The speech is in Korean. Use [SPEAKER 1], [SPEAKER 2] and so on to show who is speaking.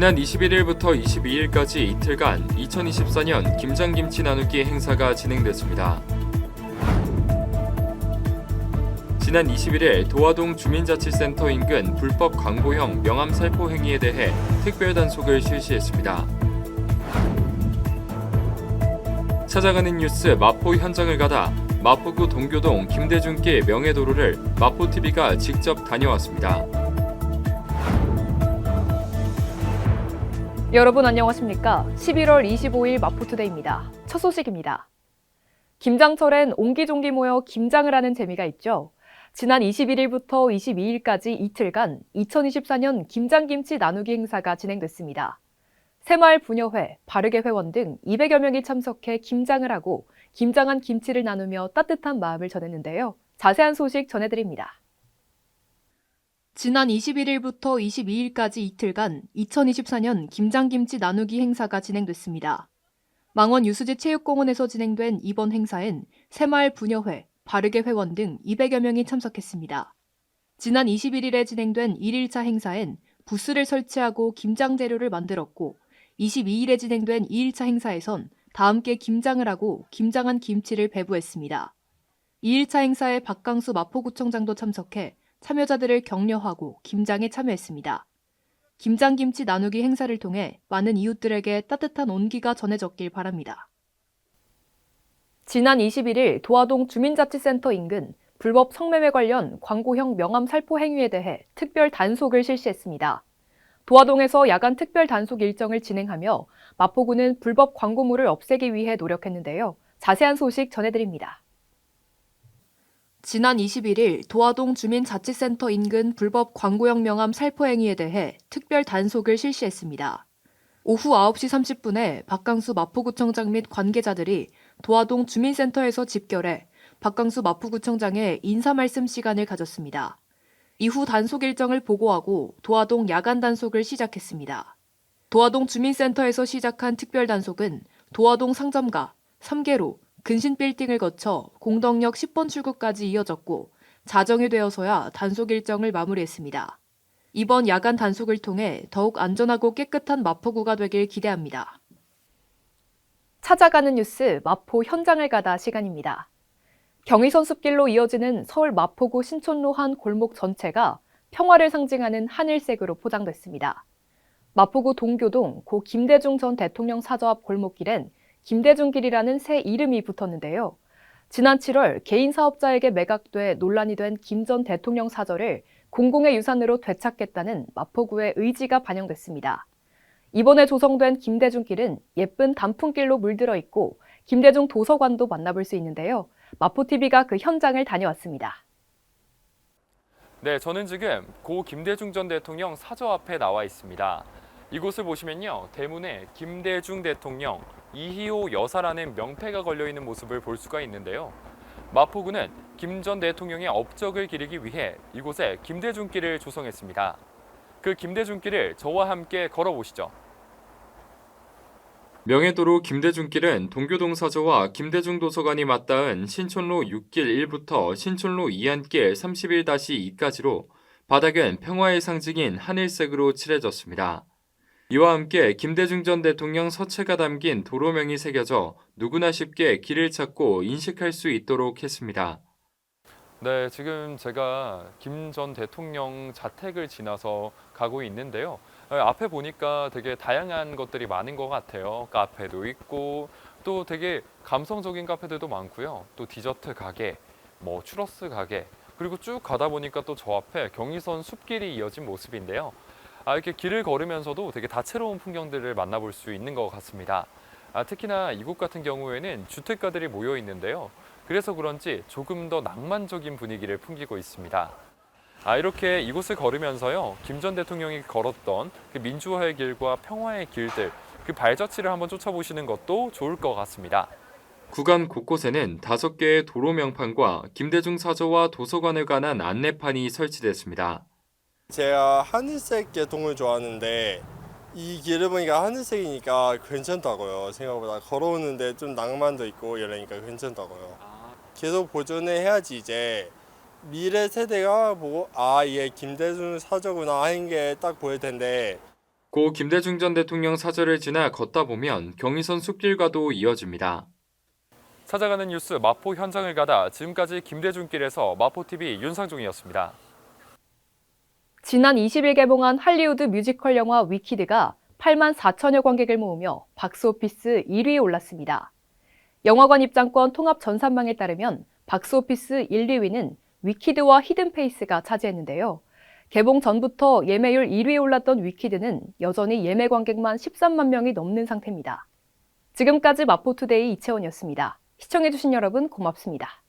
[SPEAKER 1] 지난 21일부터 22일까지 이틀간 2024년 김장김치 나누기 행사가 진행됐습니다. 지난 21일 도화동 주민자치센터 인근 불법 광고형 명함 살포 행위에 대해 특별 단속을 실시했습니다. 찾아가는 뉴스 마포 현장을 가다 마포구 동교동 김대중길 명예도로를 마포TV가 직접 다녀왔습니다.
[SPEAKER 2] 여러분 안녕하십니까? 11월 25일 마포투데이입니다. 첫 소식입니다. 김장철엔 옹기종기 모여 김장을 하는 재미가 있죠. 지난 21일부터 22일까지 이틀간 2024년 김장김치 나누기 행사가 진행됐습니다. 새마을 부녀회, 바르게 회원 등 200여 명이 참석해 김장을 하고 김장한 김치를 나누며 따뜻한 마음을 전했는데요. 자세한 소식 전해드립니다. 지난 21일부터 22일까지 이틀간 2024년 김장김치 나누기 행사가 진행됐습니다. 망원 유수지 체육공원에서 진행된 이번 행사엔 새마을 부녀회, 바르게 회원 등 200여 명이 참석했습니다. 지난 21일에 진행된 1일차 행사엔 부스를 설치하고 김장 재료를 만들었고 22일에 진행된 2일차 행사에선 다 함께 김장을 하고 김장한 김치를 배부했습니다. 2일차 행사에 박강수 마포구청장도 참석해 참여자들을 격려하고 김장에 참여했습니다. 김장김치 나누기 행사를 통해 많은 이웃들에게 따뜻한 온기가 전해졌길 바랍니다. 지난 21일 도화동 주민자치센터 인근 불법 성매매 관련 광고형 명함 살포 행위에 대해 특별 단속을 실시했습니다. 도화동에서 야간 특별 단속 일정을 진행하며 마포구는 불법 광고물을 없애기 위해 노력했는데요. 자세한 소식 전해드립니다. 지난 21일 도화동 주민자치센터 인근 불법 광고형 명함 살포 행위에 대해 특별 단속을 실시했습니다. 오후 9시 30분에 박강수 마포구청장 및 관계자들이 도화동 주민센터에서 집결해 박강수 마포구청장의 인사 말씀 시간을 가졌습니다. 이후 단속 일정을 보고하고 도화동 야간 단속을 시작했습니다. 도화동 주민센터에서 시작한 특별 단속은 도화동 상점가, 3개로, 근신빌딩을 거쳐 공덕역 10번 출구까지 이어졌고 자정이 되어서야 단속 일정을 마무리했습니다. 이번 야간 단속을 통해 더욱 안전하고 깨끗한 마포구가 되길 기대합니다. 찾아가는 뉴스 마포 현장을 가다 시간입니다. 경의선 숲길로 이어지는 서울 마포구 신촌로 한 골목 전체가 평화를 상징하는 하늘색으로 포장됐습니다. 마포구 동교동 고 김대중 전 대통령 사저 앞 골목길엔 김대중길이라는 새 이름이 붙었는데요. 지난 7월 개인 사업자에게 매각돼 논란이 된 김 전 대통령 사저를 공공의 유산으로 되찾겠다는 마포구의 의지가 반영됐습니다. 이번에 조성된 김대중길은 예쁜 단풍길로 물들어 있고 김대중 도서관도 만나볼 수 있는데요. 마포TV가 그 현장을 다녀왔습니다.
[SPEAKER 1] 네, 저는 지금 고 김대중 전 대통령 사저 앞에 나와 있습니다. 이곳을 보시면요, 대문에 김대중 대통령, 이희호 여사라는 명패가 걸려있는 모습을 볼 수가 있는데요. 마포구는 김 전 대통령의 업적을 기리기 위해 이곳에 김대중길을 조성했습니다. 그 김대중길을 저와 함께 걸어보시죠. 명예도로 김대중길은 동교동 사저와 김대중 도서관이 맞닿은 신촌로 6길 1부터 신촌로 2안길 31-2까지로 바닥은 평화의 상징인 하늘색으로 칠해졌습니다. 이와 함께 김대중 전 대통령 서체가 담긴 도로명이 새겨져 누구나 쉽게 길을 찾고 인식할 수 있도록 했습니다. 네, 지금 제가 김 전 대통령 자택을 지나서 가고 있는데요. 앞에 보니까 되게 다양한 것들이 많은 것 같아요. 카페도 있고 또 되게 감성적인 카페들도 많고요. 또 디저트 가게, 뭐 추러스 가게, 그리고 쭉 가다 보니까 또 저 앞에 경의선 숲길이 이어진 모습인데요. 이렇게 길을 걸으면서도 되게 다채로운 풍경들을 만나볼 수 있는 것 같습니다. 특히나 이곳 같은 경우에는 주택가들이 모여 있는데요. 그래서 그런지 조금 더 낭만적인 분위기를 풍기고 있습니다. 이렇게 이곳을 걸으면서요, 김 전 대통령이 걸었던 그 민주화의 길과 평화의 길들, 그 발자취를 한번 쫓아보시는 것도 좋을 것 같습니다. 구간 곳곳에는 5개의 도로 명판과 김대중 사저와 도서관에 관한 안내판이 설치됐습니다.
[SPEAKER 3] 제가 하늘색 계통을 좋아하는데 이 길을 보니까 하늘색이니까 괜찮다고요. 생각보다 걸어오는데 좀 낭만도 있고 이러니까 괜찮다고요. 계속 보존을 해야지 이제 미래 세대가 보고 이게 김대중 사저구나 하는 게 딱 보일 텐데
[SPEAKER 1] 고 김대중 전 대통령 사저를 지나 걷다 보면 경의선 숲길과도 이어집니다. 찾아가는 뉴스 마포 현장을 가다 지금까지 김대중길에서 마포TV 윤상종이었습니다.
[SPEAKER 2] 지난 20일 개봉한 할리우드 뮤지컬 영화 위키드가 8만 4천여 관객을 모으며 박스오피스 1위에 올랐습니다. 영화관 입장권 통합 전산망에 따르면 박스오피스 1, 2위는 위키드와 히든페이스가 차지했는데요. 개봉 전부터 예매율 1위에 올랐던 위키드는 여전히 예매 관객만 13만 명이 넘는 상태입니다. 지금까지 마포투데이 이채원이었습니다. 시청해주신 여러분 고맙습니다.